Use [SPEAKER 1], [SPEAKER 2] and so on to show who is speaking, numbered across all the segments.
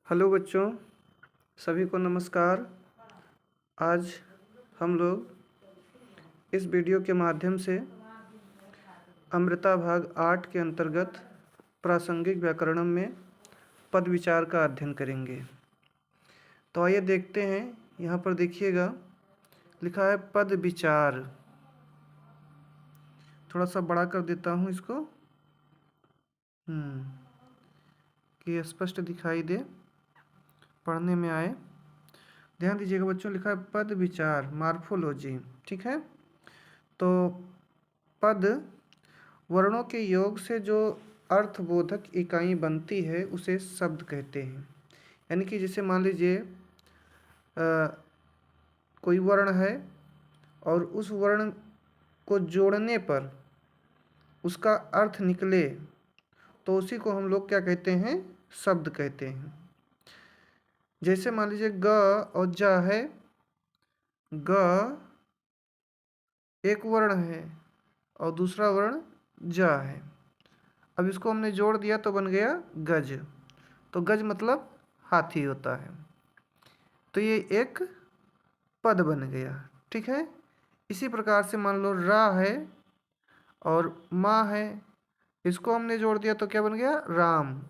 [SPEAKER 1] Hello बच्चों, सभी को नमस्कार। आज हम लोग इस वीडियो के माध्यम से अमृता भाग 8 के अंतर्गत प्रासंगिक व्याकरणम में पद विचार का अध्ययन करेंगे। तो आइए देखते हैं। यहाँ पर देखिएगा, लिखा है पद विचार। थोड़ा सा बड़ा कर देता हूँ इसको, कि स्पष्ट दिखाई दे, पढ़ने में आए। ध्यान दीजिएगा बच्चों, लिखा है पद विचार, मार्फोलॉजी। ठीक है। तो पद वर्णों के योग से जो अर्थबोधक इकाई बनती है उसे शब्द कहते हैं। यानी कि जैसे मान लीजिए कोई वर्ण है और उस वर्ण को जोड़ने पर उसका अर्थ निकले तो उसी को हम लोग क्या कहते हैं? शब्द कहते हैं। जैसे मान लीजिए ग और ज है। ग एक वर्ण है और दूसरा वर्ण ज है। अब इसको हमने जोड़ दिया तो बन गया गज। तो गज मतलब हाथी होता है। तो ये एक पद बन गया। ठीक है। इसी प्रकार से मान लो रा है और माँ है, इसको हमने जोड़ दिया तो क्या बन गया? राम।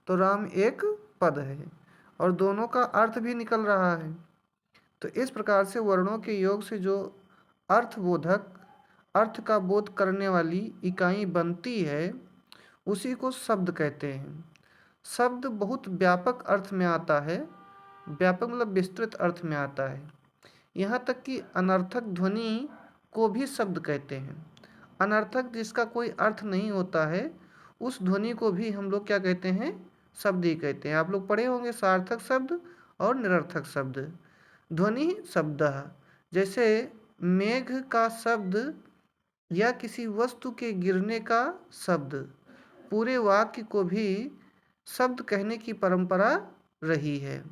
[SPEAKER 1] तो राम एक पद है और दोनों का अर्थ भी निकल रहा है। तो इस प्रकार से वर्णों के योग से जो अर्थबोधक, अर्थ का बोध करने वाली इकाई बनती है उसी को शब्द कहते हैं। शब्द बहुत व्यापक अर्थ में आता है। व्यापक मतलब विस्तृत अर्थ में आता है। यहाँ तक कि अनर्थक ध्वनि को भी शब्द कहते हैं। अनर्थक जिसका कोई अर्थ नहीं होता है उस ध्वनि को भी हम लोग क्या कहते हैं? शब्द ही कहते हैं। आप लोग पढ़े होंगे सार्थक शब्द और निरर्थक शब्द। ध्वनि शब्द, जैसे मेघ का शब्द या किसी वस्तु के गिरने का शब्द, पूरे वाक्य को भी शब्द कहने की परंपरा रही है।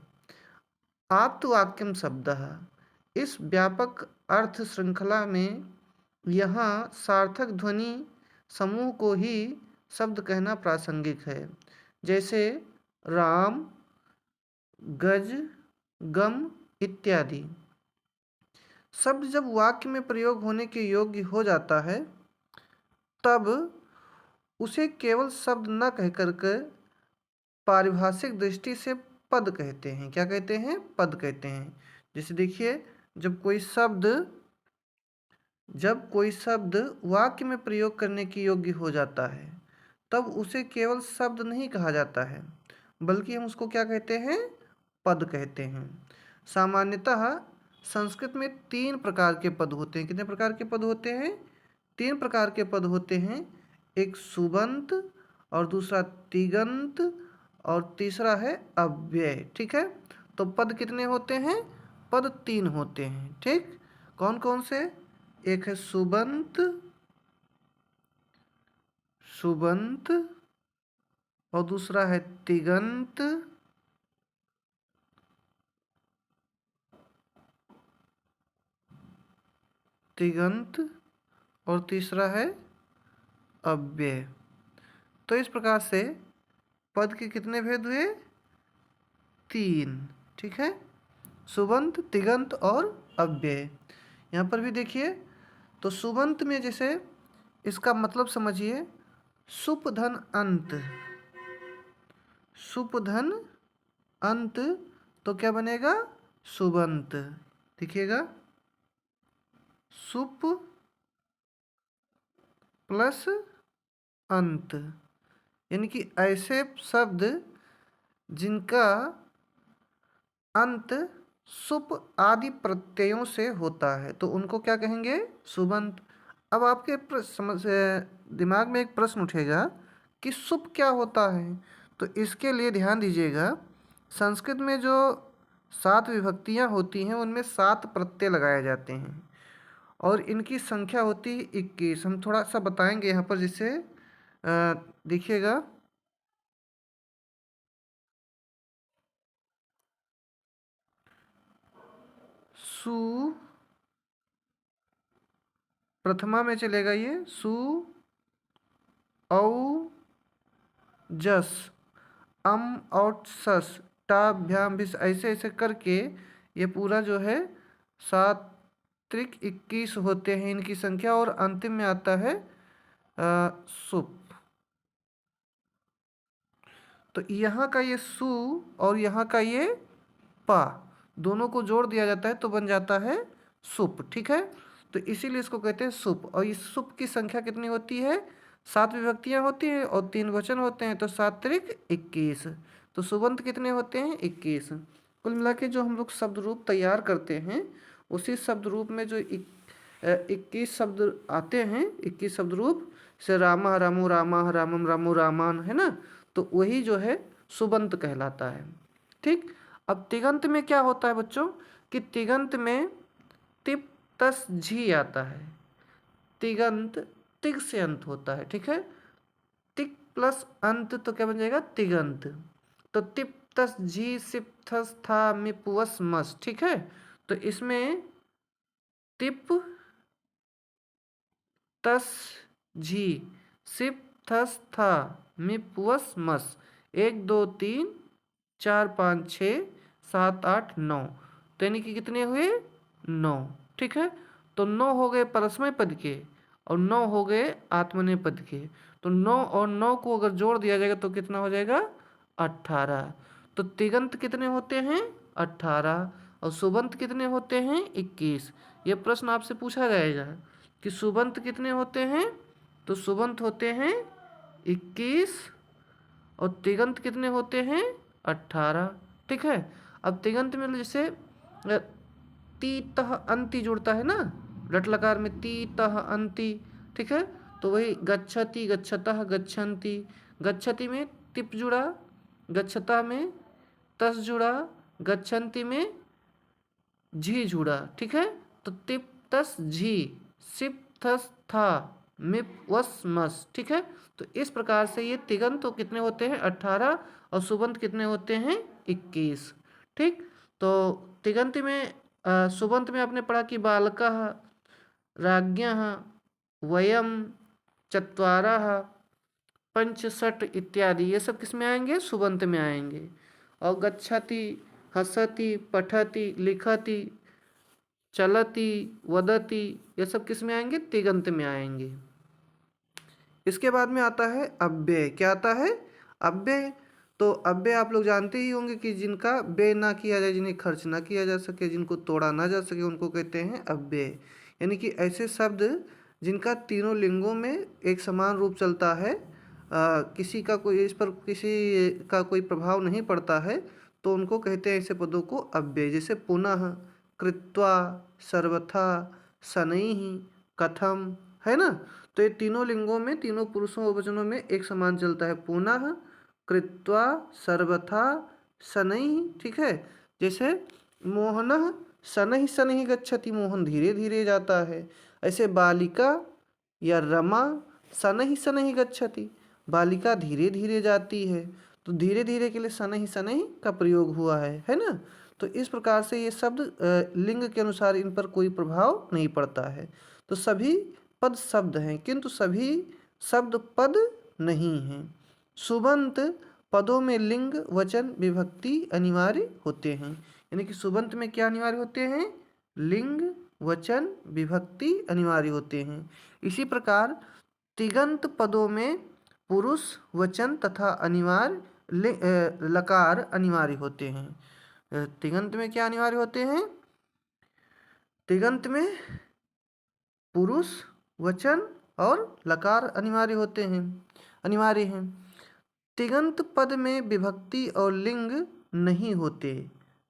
[SPEAKER 1] आप्तवाक्यम शब्दः, इस व्यापक अर्थ श्रृंखला में यहाँ सार्थक ध्वनि समूह को ही शब्द कहना प्रासंगिक है। जैसे राम, गज, गम इत्यादि। शब्द जब वाक्य में प्रयोग होने के योग्य हो जाता है तब उसे केवल शब्द न कह करके पारिभाषिक दृष्टि से पद कहते हैं। क्या कहते हैं? पद कहते हैं। जैसे देखिए, जब कोई शब्द वाक्य में प्रयोग करने के योग्य हो जाता है तब उसे केवल शब्द नहीं कहा जाता है बल्कि हम उसको क्या कहते हैं? पद कहते हैं। सामान्यतः संस्कृत में 3 प्रकार के पद होते हैं। कितने प्रकार के पद होते हैं? 3 प्रकार के पद होते हैं। एक सुबंत और दूसरा तिगंत और तीसरा है अव्यय। ठीक है। तो पद कितने होते हैं? पद 3 होते हैं। ठीक। कौन कौन से? एक है सुबंत, सुबंत और दूसरा है तिगंत, तिगंत और तीसरा है अव्यय। तो इस प्रकार से पद के कितने भेद हुए? 3। ठीक है। सुबंत, तिगंत और अव्यय। यहाँ पर भी देखिए, तो सुबंत में जैसे इसका मतलब समझिए, सुप धन अंत। सुप धन अंत, तो क्या बनेगा? सुबंत। देखिएगा, सुप प्लस अंत, यानी कि ऐसे शब्द जिनका अंत सुप आदि प्रत्ययों से होता है तो उनको क्या कहेंगे? सुबंत। अब आपके दिमाग में एक प्रश्न उठेगा कि सुप क्या होता है। तो इसके लिए ध्यान दीजिएगा, संस्कृत में जो 7 विभक्तियां होती हैं उनमें 7 प्रत्यय लगाए जाते हैं और इनकी संख्या होती है 21। हम थोड़ा सा बताएंगे यहाँ पर, जिससे देखिएगा, सु प्रथमा में चलेगा ये, सु, औ, जस, अम और सस, टा भ्याम भिस ऐसे ऐसे करके ये पूरा जो है 7 त्रिक 21 होते हैं इनकी संख्या, और अंतिम में आता है सुप। तो यहाँ का ये सु और यहाँ का ये पा दोनों को जोड़ दिया जाता है तो बन जाता है सुप। ठीक है, तो इसीलिए इसको कहते हैं सुप। और इस सुप की संख्या कितनी होती है? 7 विभक्तियां होती हैं और 3 वचन होते हैं, तो 7 त्रिक 21। तो सुबंत कितने होते हैं? 21। कुल मिला के जो हम लोग शब्द रूप तैयार करते हैं, उसी शब्द रूप में जो 21 शब्द आते हैं, 21 शब्द रूप से रामा रामो रामा रामम रामो रामान, है ना, तो वही जो है सुबंत कहलाता है। ठीक, अब तिगंत में क्या होता है बच्चों कि तिगंत में तिप तस झी आता है। तिगंत तिग से अंत होता है। ठीक है, तिग प्लस अंत तो क्या बन जाएगा? तिगंत। तो तिप तस झी सिप थस था मिपवस मस। ठीक है, तो इसमें तिप तस झी सिप थस था मिपवस मस, 1 2 3 4 5 6 7 8 9, तो यानी कि कितने हुए? 9। ठीक है, तो 9 हो गए परस्मय पद के और 9 हो गए आत्मनेय पद के। तो 9 और 9 को अगर जोड़ दिया जाएगा तो कितना हो जाएगा? 18। तो तिगंत कितने होते हैं? 18। और सुबंत कितने होते हैं? 21। ये प्रश्न आपसे पूछा जाएगा कि सुबंत कितने होते हैं, तो सुबंत होते हैं 21 और तिगंत कितने होते हैं? 18। ठीक है, अब तिगंत में जैसे ती तह अंति जुड़ता है ना, लट लकार में ती तह अंति। ठीक है, तो वही गच्छति गच्छतः गच्छन्ति, गच्छति में तिप जुड़ा, गच्छता में तस जुड़ा, गच्छन्ति में झी जुड़ा। ठीक है, तो तिप तस झी सिप थस था मिप वस मस। ठीक है, तो इस प्रकार से ये तिगंत तो कितने होते हैं? 18 और सुबंत कितने होते हैं? 21। ठीक, तो तिगंत में सुबंत में आपने पढ़ा कि बालकः, राज्ञः, वयम, चत्वारः, पंच षट इत्यादि, ये सब किस में आएंगे? सुबंत में आएंगे। और गच्छति, हसति, पठति, लिखति, चलति, वदति, ये सब किस में आएंगे? तिगंत में आएंगे। इसके बाद में आता है अव्यय। क्या आता है? अव्यय। तो अव्यय आप लोग जानते ही होंगे कि जिनका व्यय ना किया जाए, जिन्हें खर्च ना किया जा सके, जिनको तोड़ा ना जा सके, उनको कहते हैं अव्यय। यानी कि ऐसे शब्द जिनका तीनों लिंगों में एक समान रूप चलता है, किसी का कोई इस पर किसी का कोई प्रभाव नहीं पड़ता है, तो उनको कहते हैं ऐसे पदों को अव्यय। जैसे पुनः, कृत्वा, सर्वथा, शनैः, कथम, है ना, तो ये तीनों लिंगों में, तीनों पुरुषों और वचनों में एक समान चलता है, पुनः, कृत्वा, सर्वथा, शनैः। ठीक है, जैसे मोहनः शनैः शनैः गच्छति, मोहन धीरे धीरे जाता है। ऐसे बालिका या रमा शनैः शनैः गच्छति, बालिका धीरे धीरे जाती है। तो धीरे धीरे के लिए शनैः शनैः का प्रयोग हुआ है ना। तो इस प्रकार से ये शब्द लिंग के अनुसार इन पर कोई प्रभाव नहीं पड़ता है। तो सभी पद शब्द हैं किंतु सभी शब्द पद नहीं हैं। सुबंत पदों में लिंग वचन विभक्ति अनिवार्य होते हैं। यानी कि सुबंत में क्या अनिवार्य होते हैं? लिंग वचन विभक्ति अनिवार्य होते हैं। इसी प्रकार तिगंत पदों में पुरुष वचन तथा अनिवार्य लकार अनिवार्य होते हैं। तिगंत में क्या अनिवार्य होते हैं? तिगंत में पुरुष वचन और लकार अनिवार्य होते हैं, अनिवार्य हैं। तिगंत पद में विभक्ति और लिंग नहीं होते,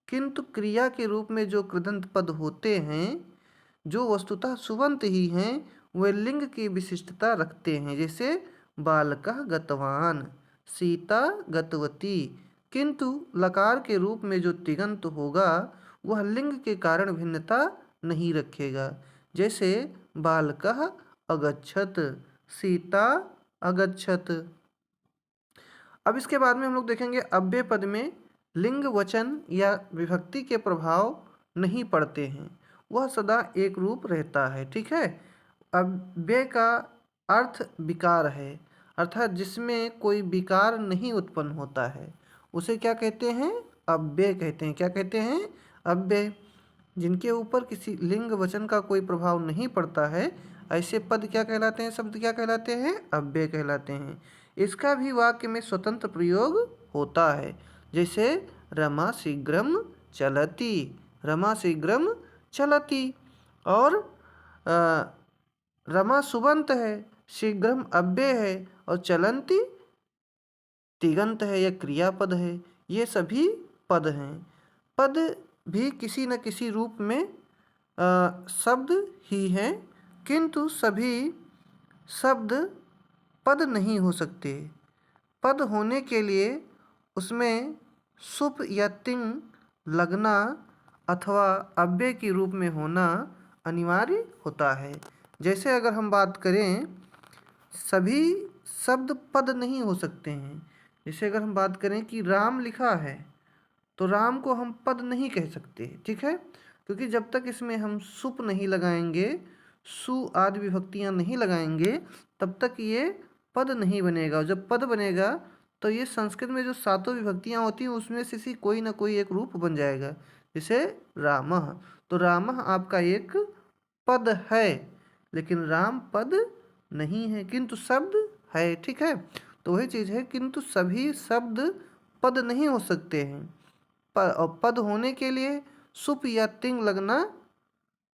[SPEAKER 1] किंतु क्रिया के रूप में जो कृदंत पद होते हैं, जो वस्तुतः सुबंत ही हैं, वे लिंग की विशिष्टता रखते हैं। जैसे बालकः गतवान, सीता गतवती। किंतु लकार के रूप में जो तिगंत होगा वह लिंग के कारण भिन्नता नहीं रखेगा। जैसे बालकः अगच्छत, सीता अगच्छत। अब इसके बाद में हम लोग देखेंगे अव्यय पद में लिंग वचन या विभक्ति के प्रभाव नहीं पड़ते हैं, वह सदा एक रूप रहता है। ठीक है, अव्यय का अर्थ विकार है, अर्थात जिसमें कोई विकार नहीं उत्पन्न होता है, उसे क्या कहते हैं? अव्यय कहते हैं। क्या कहते हैं? अव्यय। जिनके ऊपर किसी लिंग वचन का कोई प्रभाव नहीं पड़ता है, ऐसे पद क्या कहलाते हैं? शब्द क्या कहलाते हैं? अव्यय कहलाते हैं। इसका भी वाक्य में स्वतंत्र प्रयोग होता है, जैसे रमा शीघ्रम चलती, रमा शीघ्रम चलती। और रमा सुबंत है, शीघ्रम अव्यय है और चलंती तिगंत है या क्रियापद है। ये सभी पद हैं। पद भी किसी न किसी रूप में शब्द ही हैं, किंतु सभी शब्द पद नहीं हो सकते। पद होने के लिए उसमें सुप या तिंग लगना अथवा अव्यय के रूप में होना अनिवार्य होता है। जैसे अगर हम बात करें, सभी शब्द पद नहीं हो सकते हैं। जैसे अगर हम बात करें कि राम लिखा है, तो राम को हम पद नहीं कह सकते, ठीक है, क्योंकि जब तक इसमें हम सुप नहीं लगाएंगे, सु आदि विभक्तियां नहीं लगाएंगे, तब तक ये पद नहीं बनेगा। और जब पद बनेगा तो ये संस्कृत में जो सातों विभक्तियां होती हैं उसमें से कोई ना कोई एक रूप बन जाएगा। जैसे रामः, तो रामः आपका एक पद है, लेकिन राम पद नहीं है, किंतु शब्द है, ठीक है। तो वही चीज़ है, किंतु सभी शब्द पद नहीं हो सकते हैं। और पद होने के लिए सुप या तिंग लगना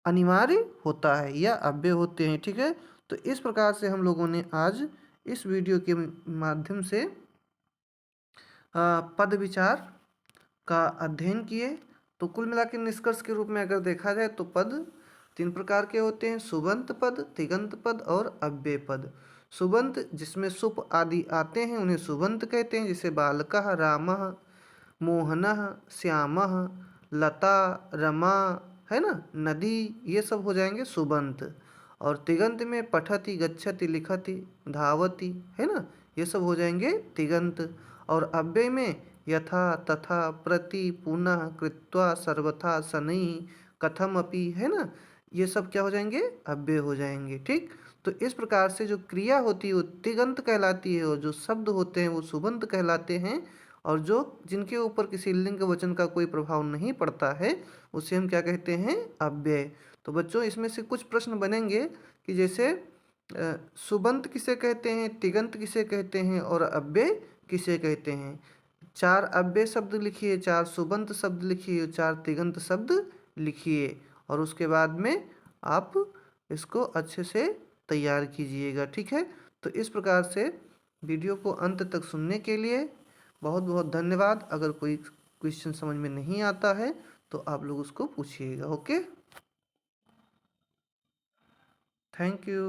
[SPEAKER 1] अनिवार्य होता है या अव्यय होते हैं, ठीक है। तो इस प्रकार से हम लोगों ने आज इस वीडियो के माध्यम से पद विचार का अध्ययन किए। तो कुल मिला के निष्कर्ष के रूप में अगर देखा जाए तो पद तीन प्रकार के होते हैं: सुबंत पद, तिगंत पद और अव्यय पद। सुबंत जिसमें सुप आदि आते हैं उन्हें सुबंत कहते हैं, जैसे बालकः, रामः, मोहनः, श्यामः, लता, रमा, है ना, नदी, ये सब हो जाएंगे सुबंत। और तिगंत में पठति, गच्छति, लिखति, धावति, है ना, ये सब हो जाएंगे तिगंत। और अव्यय में यथा, तथा, प्रति, पुनः, कृत्वा, सर्वथा, शनैः, कथमपि, है ना, ये सब क्या हो जाएंगे? अव्यय हो जाएंगे, ठीक। तो इस प्रकार से जो क्रिया होती है वो तिगंत कहलाती है, और जो शब्द होते हैं वो सुबंत कहलाते हैं। और जो जिनके ऊपर किसी लिंग वचन का कोई प्रभाव नहीं पड़ता है उसे हम क्या कहते हैं? अव्यय। तो बच्चों इसमें से कुछ प्रश्न बनेंगे कि जैसे सुबंत किसे कहते हैं, तिगंत किसे कहते हैं और अव्यय किसे कहते हैं। 4 अव्यय शब्द लिखिए, 4 सुबंत शब्द लिखिए, 4 तिगंत शब्द लिखिए, और उसके बाद में आप इसको अच्छे से तैयार कीजिएगा, ठीक है। तो इस प्रकार से वीडियो को अंत तक सुनने के लिए बहुत बहुत धन्यवाद। अगर कोई क्वेश्चन समझ में नहीं आता है तो आप लोग उसको पूछिएगा। Okay, thank you.